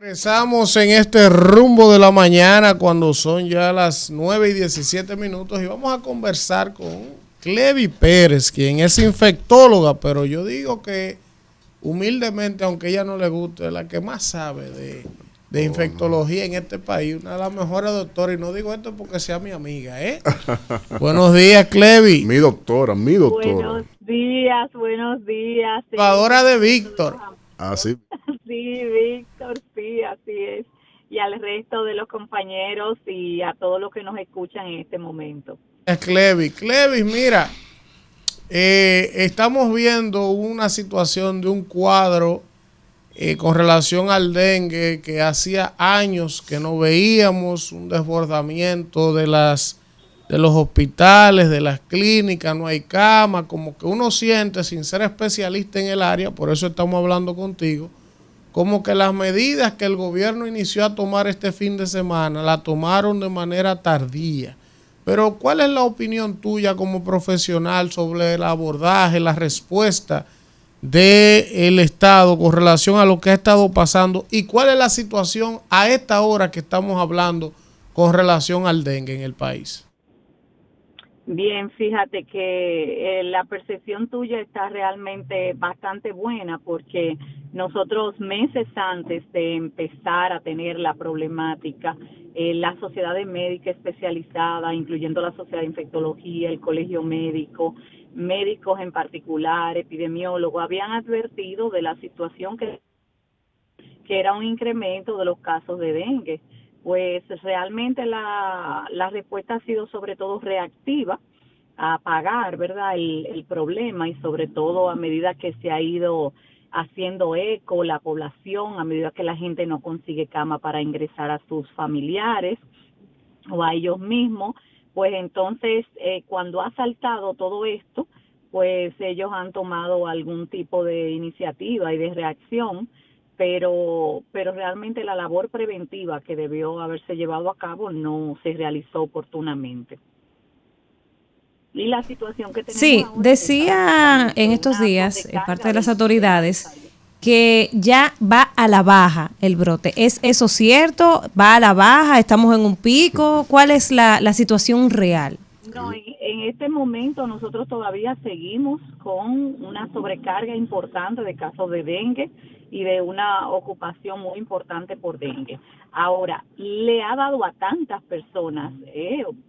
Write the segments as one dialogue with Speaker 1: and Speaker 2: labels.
Speaker 1: Regresamos en este rumbo de la mañana cuando son ya las 9:17 y vamos a conversar con Clevi Pérez, quien es infectóloga, pero yo digo que humildemente, aunque a ella no le guste, es la que más sabe de infectología en este país, una de las mejores doctoras, y no digo esto porque sea mi amiga, ¿eh? Buenos días, Clevi.
Speaker 2: Mi doctora, mi doctora.
Speaker 3: Buenos días.
Speaker 1: Jugadora de Víctor.
Speaker 2: Ah, sí.
Speaker 3: Sí, Víctor, sí, así es. Y al resto de los compañeros y a todos los que nos escuchan en este momento.
Speaker 1: Clevi, mira, estamos viendo una situación de un cuadro con relación al dengue que hacía años que no veíamos, un desbordamiento de los hospitales, de las clínicas, no hay cama, como que uno siente, sin ser especialista en el área, por eso estamos hablando contigo, como que las medidas que el gobierno inició a tomar este fin de semana, la tomaron de manera tardía. Pero ¿cuál es la opinión tuya como profesional sobre el abordaje, la respuesta del Estado con relación a lo que ha estado pasando? ¿Y cuál es la situación a esta hora que estamos hablando con relación al dengue en el país?
Speaker 3: Bien, fíjate que la percepción tuya está realmente bastante buena porque nosotros meses antes de empezar a tener la problemática, la sociedad de médica especializada, incluyendo la sociedad de infectología, el colegio médico, médicos en particular, epidemiólogos, habían advertido de la situación que era un incremento de los casos de dengue. Pues realmente la respuesta ha sido sobre todo reactiva a pagar, ¿verdad?, el problema, y sobre todo a medida que se ha ido haciendo eco la población, a medida que la gente no consigue cama para ingresar a sus familiares o a ellos mismos, pues entonces cuando ha saltado todo esto, pues ellos han tomado algún tipo de iniciativa y de reacción, pero realmente la labor preventiva que debió haberse llevado a cabo no se realizó oportunamente. Y la situación que tenemos
Speaker 4: Sí,
Speaker 3: ahora es
Speaker 4: decía en
Speaker 3: básicamente
Speaker 4: estos
Speaker 3: una
Speaker 4: días parte
Speaker 3: sobrecarga
Speaker 4: de las
Speaker 3: de la
Speaker 4: autoridades
Speaker 3: salud.
Speaker 4: que ya va a la baja el brote. ¿Es eso cierto? ¿Va a la baja? ¿Estamos en un pico? ¿Cuál es la situación real?
Speaker 3: No, en este momento nosotros todavía seguimos con una sobrecarga importante de casos de dengue y de una ocupación muy importante por dengue. Ahora, le ha dado a tantas personas,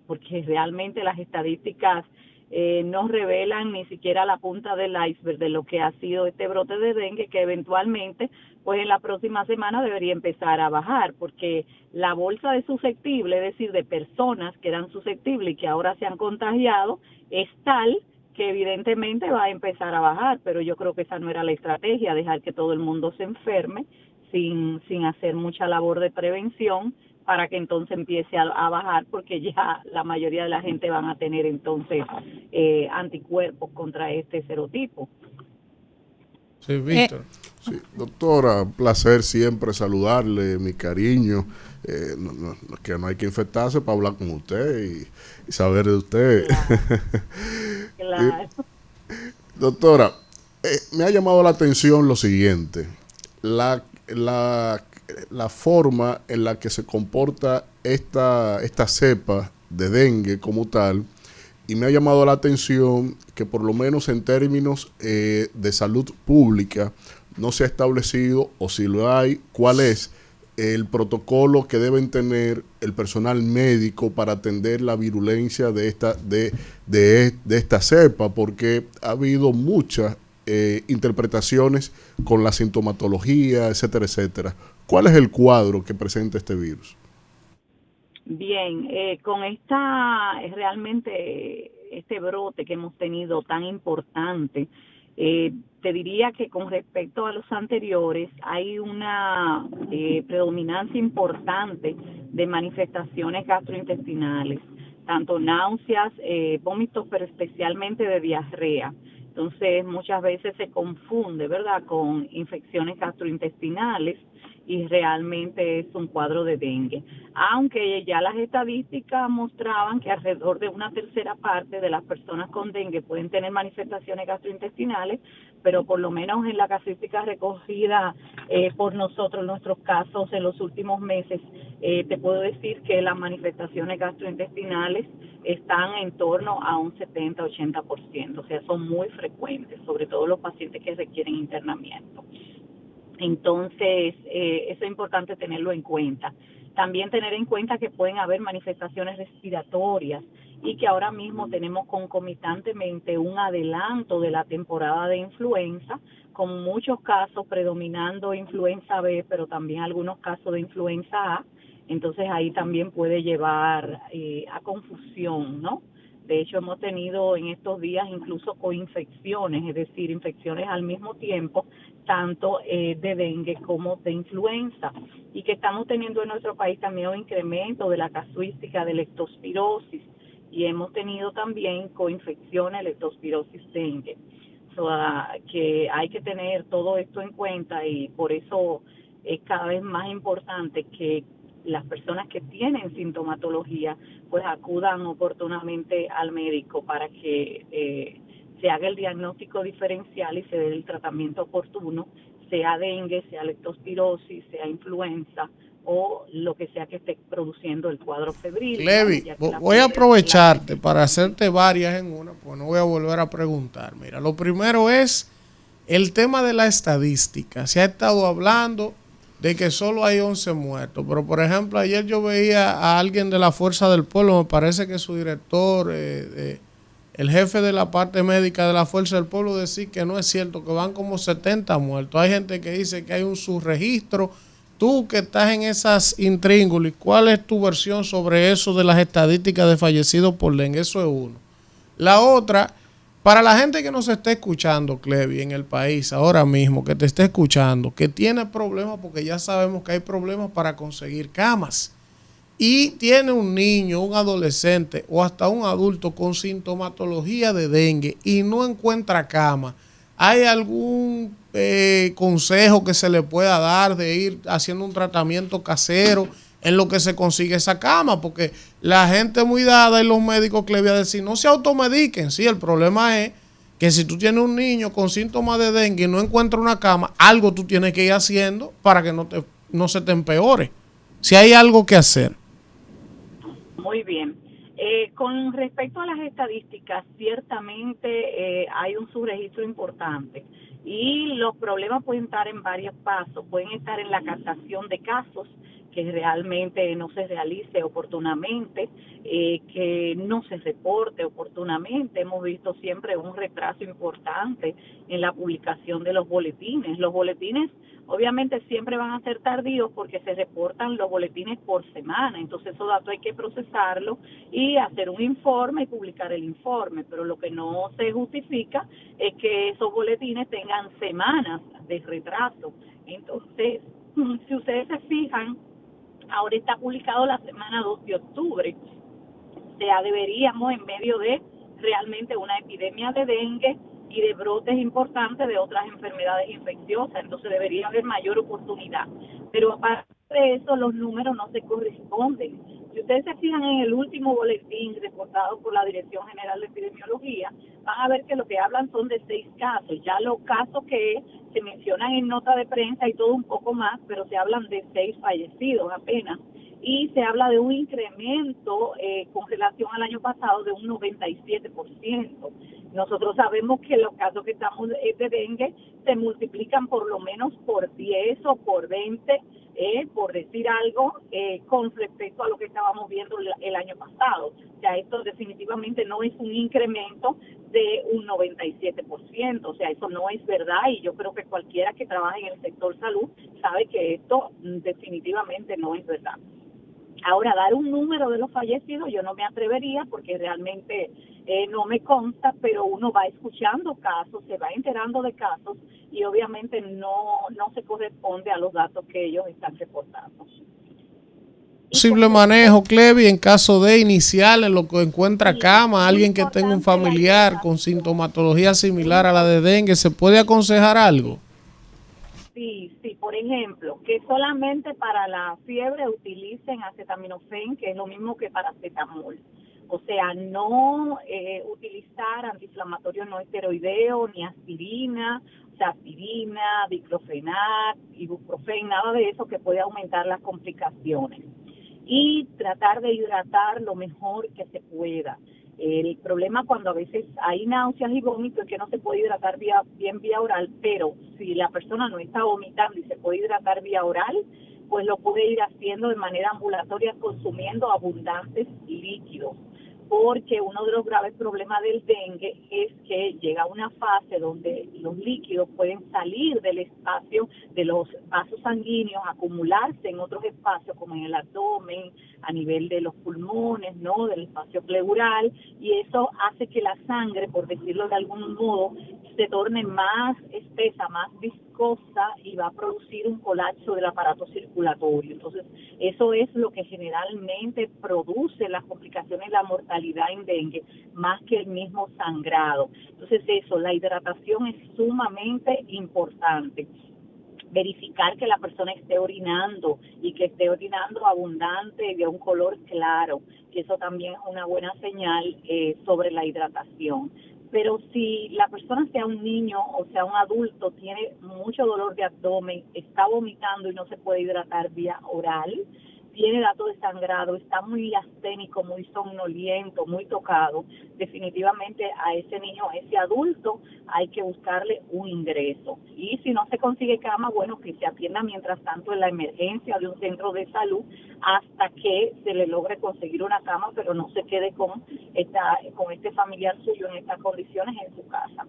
Speaker 3: porque realmente las estadísticas no revelan ni siquiera la punta del iceberg de lo que ha sido este brote de dengue, que eventualmente, pues en la próxima semana debería empezar a bajar, porque la bolsa de susceptibles, es decir, de personas que eran susceptibles y que ahora se han contagiado, es tal que evidentemente va a empezar a bajar, pero yo creo que esa no era la estrategia, dejar que todo el mundo se enferme sin hacer mucha labor de prevención para que entonces empiece a bajar, porque ya la mayoría de la gente van a tener entonces anticuerpos contra este serotipo.
Speaker 1: Sí, Víctor.
Speaker 2: Sí, doctora, un placer siempre saludarle, mi cariño. Que no hay que infectarse para hablar con usted y saber de usted.
Speaker 3: Claro.
Speaker 2: Doctora, me ha llamado la atención lo siguiente, la forma en la que se comporta esta cepa de dengue como tal, y me ha llamado la atención que por lo menos en términos de salud pública no se ha establecido, o si lo hay, cuál es el protocolo que deben tener el personal médico para atender la virulencia de esta cepa, porque ha habido muchas interpretaciones con la sintomatología, etcétera, etcétera. ¿Cuál es el cuadro que presenta este virus?
Speaker 3: Bien, con realmente este brote que hemos tenido tan importante, te diría que con respecto a los anteriores hay una predominancia importante de manifestaciones gastrointestinales, tanto náuseas, vómitos, pero especialmente de diarrea. Entonces muchas veces se confunde, ¿verdad?, con infecciones gastrointestinales y realmente es un cuadro de dengue. Aunque ya las estadísticas mostraban que alrededor de una tercera parte de las personas con dengue pueden tener manifestaciones gastrointestinales, pero por lo menos en la casuística recogida por nosotros, nuestros casos en los últimos meses, te puedo decir que las manifestaciones gastrointestinales están en torno a un 70-80%, o sea, son muy frecuentes, sobre todo los pacientes que requieren internamiento. Entonces, eso es importante tenerlo en cuenta. También tener en cuenta que pueden haber manifestaciones respiratorias y que ahora mismo tenemos concomitantemente un adelanto de la temporada de influenza, con muchos casos predominando influenza B, pero también algunos casos de influenza A. Entonces ahí también puede llevar a confusión, ¿no? De hecho, hemos tenido en estos días incluso coinfecciones, es decir, infecciones al mismo tiempo, tanto de dengue como de influenza, y que estamos teniendo en nuestro país también un incremento de la casuística de leptospirosis, y hemos tenido también coinfecciones, leptospirosis dengue. Que hay que tener todo esto en cuenta, y por eso es cada vez más importante que las personas que tienen sintomatología pues acudan oportunamente al médico para que se haga el diagnóstico diferencial y se dé el tratamiento oportuno, sea dengue, sea leptospirosis, sea influenza o lo que sea que esté produciendo el cuadro febril.
Speaker 1: Levi, voy a aprovecharte para hacerte varias en una, pues no voy a volver a preguntar. Mira, lo primero es el tema de la estadística. Se ha estado hablando de que solo hay 11 muertos, pero por ejemplo ayer yo veía a alguien de la Fuerza del Pueblo, me parece que su director, el jefe de la parte médica de la Fuerza del Pueblo, decir que no es cierto, que van como 70 muertos. Hay gente que dice que hay un subregistro. Tú que estás en esas intríngulis, ¿cuál es tu versión sobre eso de las estadísticas de fallecidos por dengue? Eso es uno. La otra, para la gente que nos está escuchando, Clevi, en el país ahora mismo, que te esté escuchando, que tiene problemas, porque ya sabemos que hay problemas para conseguir camas, y tiene un niño, un adolescente o hasta un adulto con sintomatología de dengue y no encuentra cama, ¿hay algún consejo que se le pueda dar de ir haciendo un tratamiento casero en lo que se consigue esa cama? Porque la gente muy dada y los médicos, que le voy a decir, no se automediquen. Sí, el problema es que si tú tienes un niño con síntomas de dengue y no encuentra una cama, algo tú tienes que ir haciendo para que no se te empeore. Si hay algo que hacer.
Speaker 3: Muy bien. Con respecto a las estadísticas, ciertamente hay un subregistro importante y los problemas pueden estar en varios pasos. Pueden estar en la captación de casos, que realmente no se realice oportunamente, que no se reporte oportunamente. Hemos visto siempre un retraso importante en la publicación de los boletines. Los boletines obviamente siempre van a ser tardíos porque se reportan los boletines por semana, entonces esos datos hay que procesarlos y hacer un informe y publicar el informe, pero lo que no se justifica es que esos boletines tengan semanas de retraso. Entonces, si ustedes se fijan, ahora está publicado la semana 2 de octubre, o sea, deberíamos en medio de realmente una epidemia de dengue y de brotes importantes de otras enfermedades infecciosas, entonces debería haber mayor oportunidad. Pero aparte de eso, los números no se corresponden. Si ustedes se fijan en el último boletín reportado por la Dirección General de Epidemiología, van a ver que lo que hablan son de 6 casos. Ya los casos que se mencionan en nota de prensa y todo un poco más, pero se hablan de 6 fallecidos apenas. Y se habla de un incremento con relación al año pasado de un 97%. Nosotros sabemos que los casos que estamos de dengue se multiplican por lo menos por 10 o por 20, por decir algo, con respecto a lo que estábamos viendo el año pasado. O sea, esto definitivamente no es un incremento de un 97%, o sea, eso no es verdad, y yo creo que cualquiera que trabaje en el sector salud sabe que esto definitivamente no es verdad. Ahora, dar un número de los fallecidos yo no me atrevería porque realmente no me consta, pero uno va escuchando casos, se va enterando de casos y obviamente no se corresponde a los datos que ellos están reportando.
Speaker 1: Posible manejo, Clevi, en caso de inicial, en lo que encuentra cama, alguien que tenga un familiar con sintomatología similar a la de dengue, ¿se puede aconsejar algo?
Speaker 3: Sí, por ejemplo, que solamente para la fiebre utilicen acetaminofén, que es lo mismo que paracetamol. O sea, no utilizar antiinflamatorios no esteroideos, ni aspirina, o sea, aspirina, diclofenac, ibuprofeno, nada de eso que puede aumentar las complicaciones. Y tratar de hidratar lo mejor que se pueda. El problema cuando a veces hay náuseas y vómitos es que no se puede hidratar bien vía oral, pero si la persona no está vomitando y se puede hidratar vía oral, pues lo puede ir haciendo de manera ambulatoria consumiendo abundantes líquidos. Porque uno de los graves problemas del dengue es que llega una fase donde los líquidos pueden salir del espacio de los vasos sanguíneos, acumularse en otros espacios como en el abdomen, a nivel de los pulmones, ¿no? Del espacio pleural, y eso hace que la sangre, por decirlo de algún modo, se torne más espesa, más viscosa y va a producir un colapso del aparato circulatorio. Entonces, eso es lo que generalmente produce las complicaciones y la mortalidad en dengue, más que el mismo sangrado. Entonces, eso, la hidratación es sumamente importante. Verificar que la persona esté orinando y que esté orinando abundante de un color claro, que eso también es una buena señal sobre la hidratación. Pero si la persona, sea un niño o sea un adulto, tiene mucho dolor de abdomen, está vomitando y no se puede hidratar vía oral, tiene datos de sangrado, está muy asténico, muy somnoliento, muy tocado, definitivamente a ese niño, a ese adulto, hay que buscarle un ingreso. Y si no se consigue cama, bueno, que se atienda mientras tanto en la emergencia de un centro de salud hasta que se le logre conseguir una cama, pero no se quede con este familiar suyo en estas condiciones en su casa.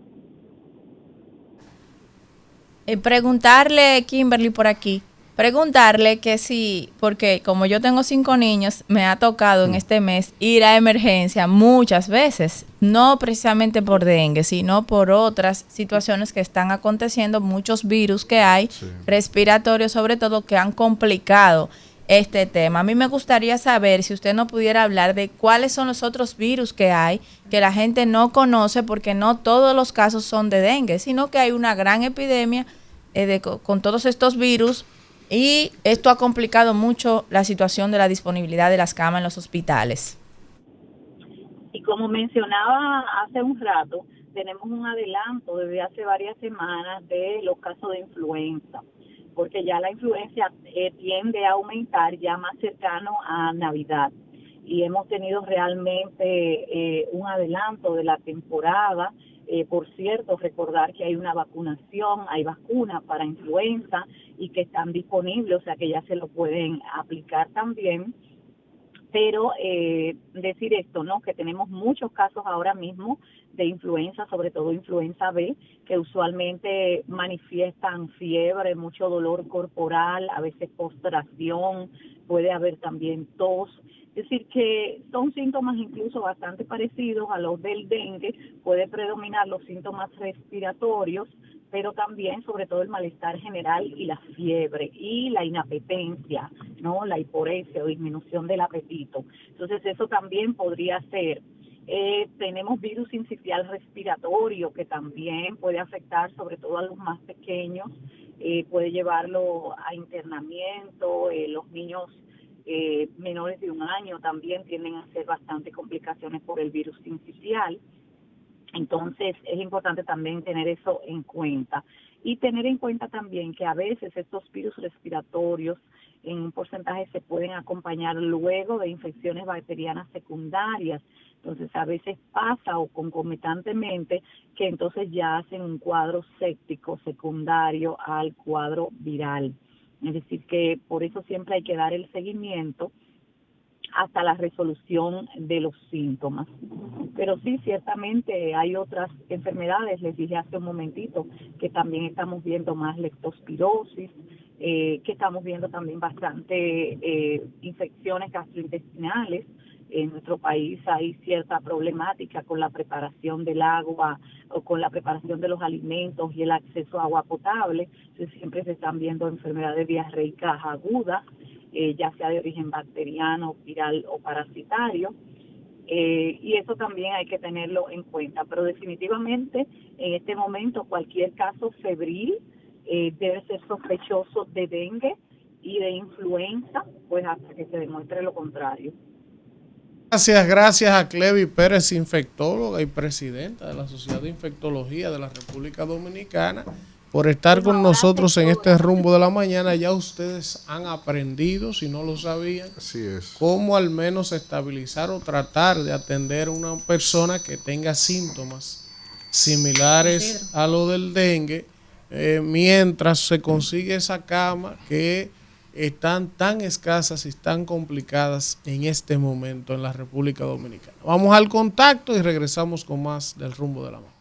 Speaker 5: Preguntarle, Kimberly, por aquí. Preguntarle que si, porque como yo tengo 5 niños, me ha tocado en este mes ir a emergencia muchas veces, no precisamente por dengue, sino por otras situaciones que están aconteciendo, muchos virus que hay, respiratorios sobre todo, que han complicado este tema. A mí me gustaría saber si usted nos pudiera hablar de cuáles son los otros virus que hay, que la gente no conoce, porque no todos los casos son de dengue, sino que hay una gran epidemia con todos estos virus. Y esto ha complicado mucho la situación de la disponibilidad de las camas en los hospitales.
Speaker 3: Y como mencionaba hace un rato, tenemos un adelanto desde hace varias semanas de los casos de influenza, porque ya la influencia tiende a aumentar ya más cercano a Navidad. Y hemos tenido realmente un adelanto de la temporada. Por cierto, recordar que hay una vacunación, hay vacunas para influenza y que están disponibles, o sea que ya se lo pueden aplicar también. Pero decir esto, ¿no? Que tenemos muchos casos ahora mismo de influenza, sobre todo influenza B, que usualmente manifiestan fiebre, mucho dolor corporal, a veces postración, puede haber también tos. Es decir, que son síntomas incluso bastante parecidos a los del dengue. Puede predominar los síntomas respiratorios, pero también sobre todo el malestar general y la fiebre y la inapetencia, ¿no? La hiporesia o disminución del apetito. Entonces eso también podría ser. Tenemos virus sincicial respiratorio que también puede afectar sobre todo a los más pequeños, puede llevarlo a internamiento. Los niños menores de 1 año también tienden a hacer bastante complicaciones por el virus sincicial. Entonces es importante también tener eso en cuenta y tener en cuenta también que a veces estos virus respiratorios en un porcentaje se pueden acompañar luego de infecciones bacterianas secundarias. Entonces a veces pasa o concomitantemente que entonces ya hacen un cuadro séptico secundario al cuadro viral. Es decir, que por eso siempre hay que dar el seguimiento hasta la resolución de los síntomas. Pero sí, ciertamente hay otras enfermedades, les dije hace un momentito, que también estamos viendo más leptospirosis, que estamos viendo también bastante infecciones gastrointestinales. En nuestro país hay cierta problemática con la preparación del agua o con la preparación de los alimentos y el acceso a agua potable. Entonces, siempre se están viendo enfermedades diarreicas agudas, ya sea de origen bacteriano, viral o parasitario. Y eso también hay que tenerlo en cuenta. Pero definitivamente en este momento cualquier caso febril debe ser sospechoso de dengue y de influenza, pues hasta que se demuestre lo contrario.
Speaker 1: Gracias a Clevi Pérez, infectóloga y presidenta de la Sociedad de Infectología de la República Dominicana, por estar con nosotros en este rumbo de la mañana. Ya ustedes han aprendido, si no lo sabían,
Speaker 2: Así es.
Speaker 1: cómo al menos estabilizar o tratar de atender a una persona que tenga síntomas similares a lo del dengue, mientras se consigue esa cama que están tan escasas y tan complicadas en este momento en la República Dominicana. Vamos al contacto y regresamos con más del rumbo de la mañana.